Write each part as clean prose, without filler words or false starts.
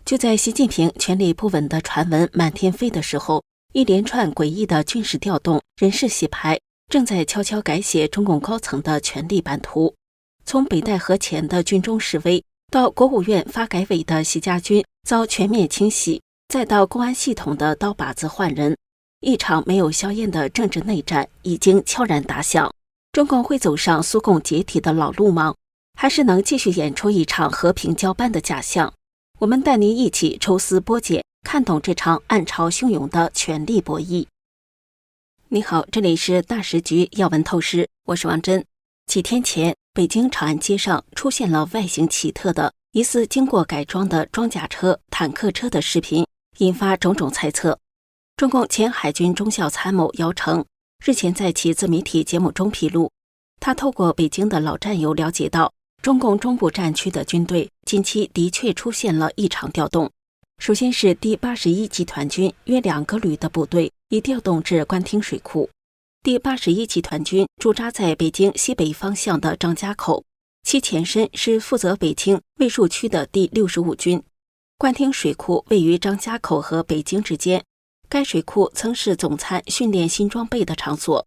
就在习近平权力不稳的传闻满天飞的时候，一连串诡异的军事调动、人事洗牌，正在悄悄改写中共高层的权力版图。从北戴河前的军中示威，到国务院发改委的习家军遭全面清洗，再到公安系统的刀把子换人，一场没有硝烟的政治内战已经悄然打响。中共会走上苏共解体的老路吗？还是能继续演出一场和平交班的假象？我们带您一起抽丝剥茧，看懂这场暗潮汹涌的权力博弈。你好，这里是大时局要闻透视，我是王真。几天前，北京长安街上出现了外形奇特的疑似经过改装的装甲车、坦克车的视频，引发种种猜测。中共前海军中校参谋姚成日前在其自媒体节目中披露，他透过北京的老战友了解到，中共中部战区的军队近期的确出现了异常调动。首先是第81集团军约2个旅的部队已调动至官厅水库。第81集团军驻扎在北京西北方向的张家口，其前身是负责北京卫戍区的第65军。官厅水库位于张家口和北京之间，该水库曾是总参训练新装备的场所。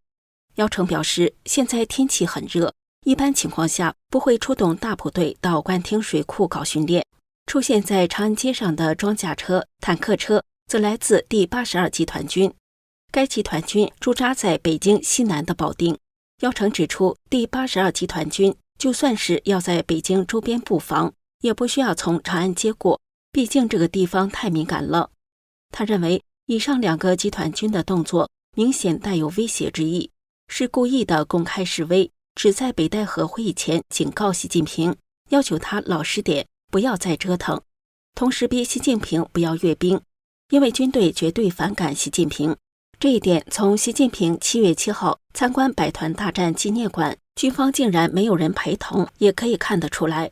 姚成表示，现在天气很热，一般情况下不会出动大部队到官厅水库搞训练。出现在长安街上的装甲车、坦克车则来自第82集团军。该集团军驻扎在北京西南的保定。姚成指出，第82集团军就算是要在北京周边布防，也不需要从长安街过，毕竟这个地方太敏感了。他认为，以上2个集团军的动作明显带有威胁之意，是故意的公开示威，只在北戴河会议前警告习近平，要求他老实点，不要再折腾，同时逼习近平不要阅兵，因为军队绝对反感习近平。这一点从习近平7月7号参观百团大战纪念馆，军方竟然没有人陪同，也可以看得出来。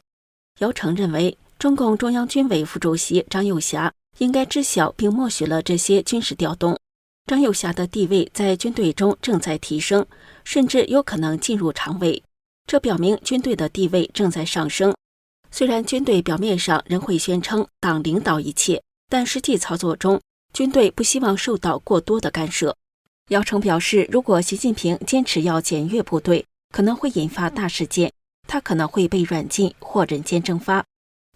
姚成认为，中共中央军委副主席张又侠应该知晓并默许了这些军事调动。张又侠的地位在军队中正在提升，甚至有可能进入常委，这表明军队的地位正在上升。虽然军队表面上仍会宣称党领导一切，但实际操作中，军队不希望受到过多的干涉。姚成表示，如果习近平坚持要检阅部队，可能会引发大事件，他可能会被软禁或人间蒸发。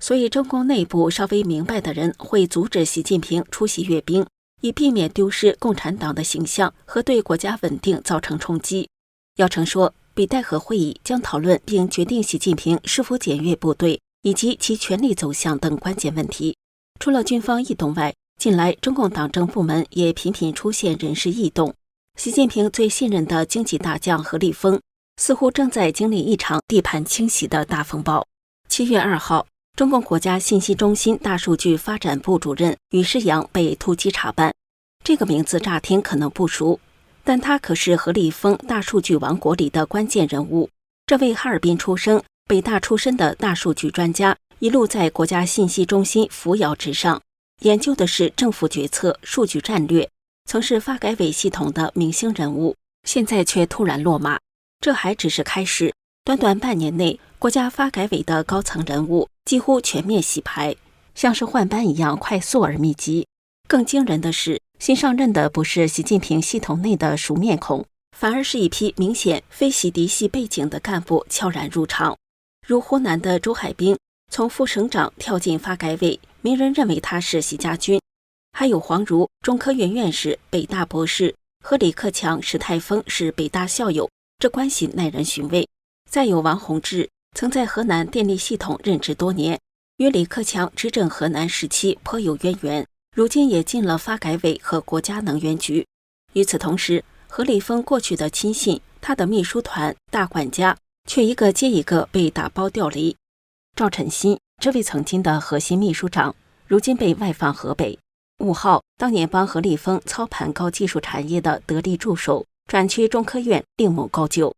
所以中共内部稍微明白的人会阻止习近平出席阅兵，以避免丢失共产党的形象和对国家稳定造成冲击。姚成说，北戴河会议将讨论并决定习近平是否检阅部队以及其权力走向等关键问题。除了军方异动外，近来中共党政部门也频频出现人事异动。习近平最信任的经济大将何立峰似乎正在经历一场地盘清洗的大风暴。7月2号，中共国家信息中心大数据发展部主任于世阳被突击查办。这个名字乍听可能不熟，但他可是何立峰大数据王国里的关键人物。这位哈尔滨出生、北大出身的大数据专家，一路在国家信息中心扶摇直上，研究的是政府决策、数据战略，曾是发改委系统的明星人物，现在却突然落马。这还只是开始，短短半年内，国家发改委的高层人物几乎全面洗牌，像是换班一样快速而密集。更惊人的是，新上任的不是习近平系统内的熟面孔，反而是一批明显非洗涤系背景的干部悄然入场。如湖南的周海滨，从副省长跳进发改委，没人认为他是习家军。还有黄儒，中科院院士、北大博士，和李克强、史泰峰是北大校友，这关系耐人寻味。再有王洪志，曾在河南电力系统任职多年，与李克强执政河南时期颇有渊源，如今也进了发改委和国家能源局。与此同时，何立峰过去的亲信，他的秘书团、大管家，却一个接一个被打包调离。赵晨曦，这位曾经的核心秘书长，如今被外放河北。5号，当年帮何立峰操盘高技术产业的得力助手，转去中科院另谋高就。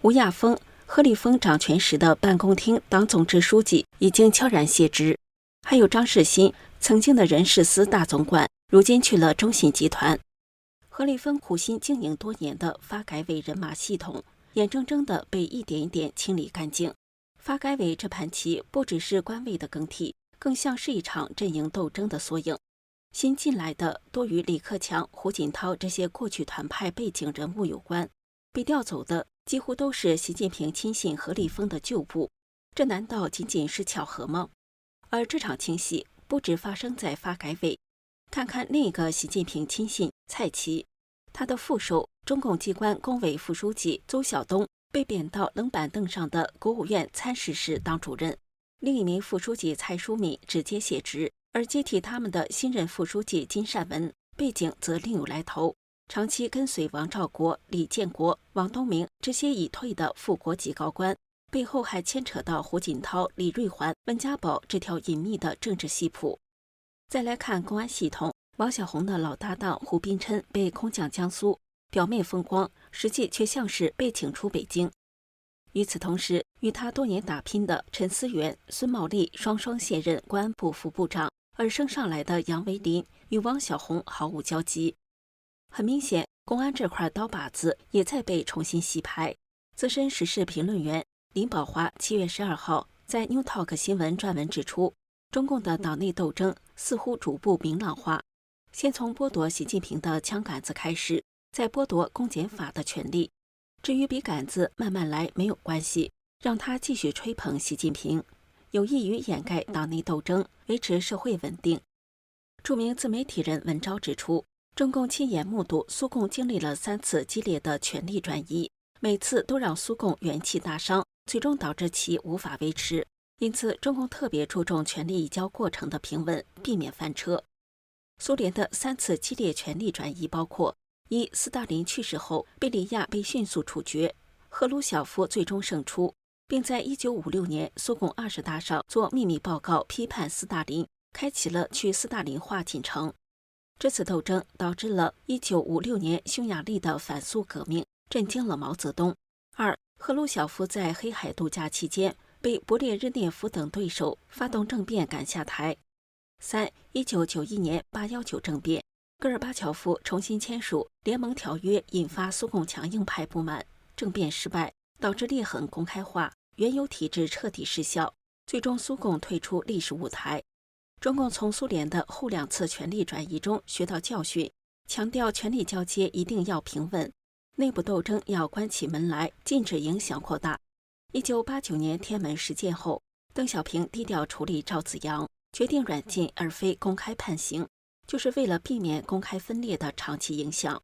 吴亚峰，何立峰掌权时的办公厅党总支书记，已经悄然卸职。还有张世新，曾经的人事司大总管，如今去了中信集团。何立峰苦心经营多年的发改委人马系统，眼睁睁地被一点一点清理干净。发改委这盘棋不只是官位的更替，更像是一场阵营斗争的缩影。新进来的多与李克强、胡锦涛这些过去团派背景人物有关，被调走的几乎都是习近平亲信何立峰的旧部，这难道仅仅是巧合吗？而这场清洗不止发生在发改委，看看另一个习近平亲信蔡奇，他的副手中共机关工委副书记邹晓东被贬到冷板凳上的国务院参事室当主任，另一名副书记蔡淑敏直接卸职，而接替他们的新任副书记金善文背景则另有来头，长期跟随王兆国、李建国、王东明这些已退的副国级高官，背后还牵扯到胡锦涛、李瑞环、温家宝这条隐秘的政治系谱。再来看公安系统，王小红的老搭档胡斌琛被空降江苏，表面风光，实际却像是被请出北京。与此同时，与他多年打拼的陈思源、孙茂利双双卸任公安部副部长，而升上来的杨维林与王小红毫无交集。很明显，公安这块刀把子也在被重新洗牌。资深时事评论员林宝华7月12号在 New Talk 新闻专文指出，中共的党内斗争似乎逐步明朗化，先从剥夺习近平的枪杆子开始，再剥夺公检法的权利。至于笔杆子慢慢来没有关系，让他继续吹捧习近平，有益于掩盖党内斗争，维持社会稳定。著名自媒体人文昭指出，中共亲眼目睹苏共经历了3次激烈的权力转移，每次都让苏共元气大伤，最终导致其无法维持。因此，中共特别注重权力移交过程的平稳，避免翻车。苏联的3次激烈权力转移包括：一、斯大林去世后，贝利亚被迅速处决，赫鲁晓夫最终胜出，并在1956年苏共20大上做秘密报告批判斯大林，开启了去斯大林化进程。这次斗争导致了1956年匈牙利的反苏革命，震惊了毛泽东。二、赫鲁晓夫在黑海度假期间被勃列日涅夫等对手发动政变赶下台。三、1991年819政变，戈尔巴乔夫重新签署联盟条约，引发苏共强硬派不满，政变失败，导致裂痕公开化，原有体制彻底失效，最终苏共退出历史舞台。中共从苏联的后2次权力转移中学到教训，强调权力交接一定要平稳，内部斗争要关起门来，禁止影响扩大。1989年天安门事件后，邓小平低调处理赵紫阳，决定软禁而非公开判刑，就是为了避免公开分裂的长期影响。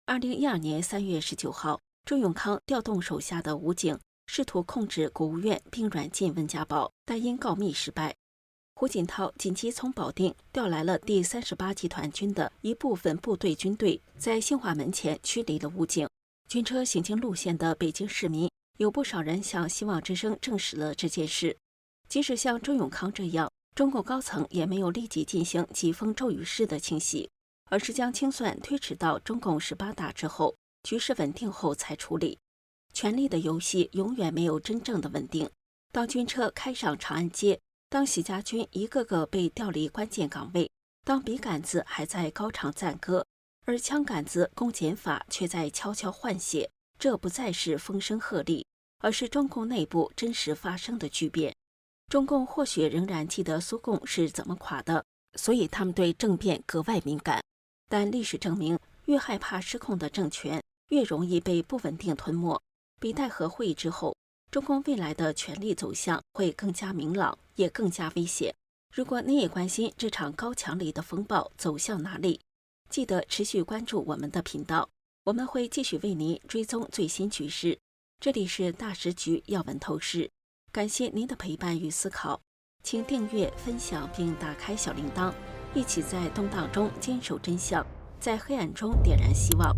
2012年3月19号，周永康调动手下的武警，试图控制国务院并软禁温家宝，但因告密失败。胡锦涛紧急从保定调来了第38集团军的一部分部队军队，在兴华门前驱离了武警。军车行经路线的北京市民有不少人向希望之声证实了这件事。即使像周永康这样，中共高层也没有立即进行疾风骤雨式的清洗，而是将清算推迟到中共18大之后，局势稳定后才处理。权力的游戏永远没有真正的稳定。当军车开上长安街，当习家军一个个被调离关键岗位，当笔杆子还在高唱赞歌，而枪杆子公检法却在悄悄换血，这不再是风声鹤唳，而是中共内部真实发生的巨变。中共或许仍然记得苏共是怎么垮的，所以他们对政变格外敏感。但历史证明，越害怕失控的政权，越容易被不稳定吞没。比戴河会议之后，中共未来的权力走向会更加明朗，也更加危险。如果你也关心这场高墙里的风暴走向哪里，记得持续关注我们的频道，我们会继续为您追踪最新局势。这里是大时局要闻透视，感谢您的陪伴与思考，请订阅、分享并打开小铃铛，一起在动荡中坚守真相，在黑暗中点燃希望。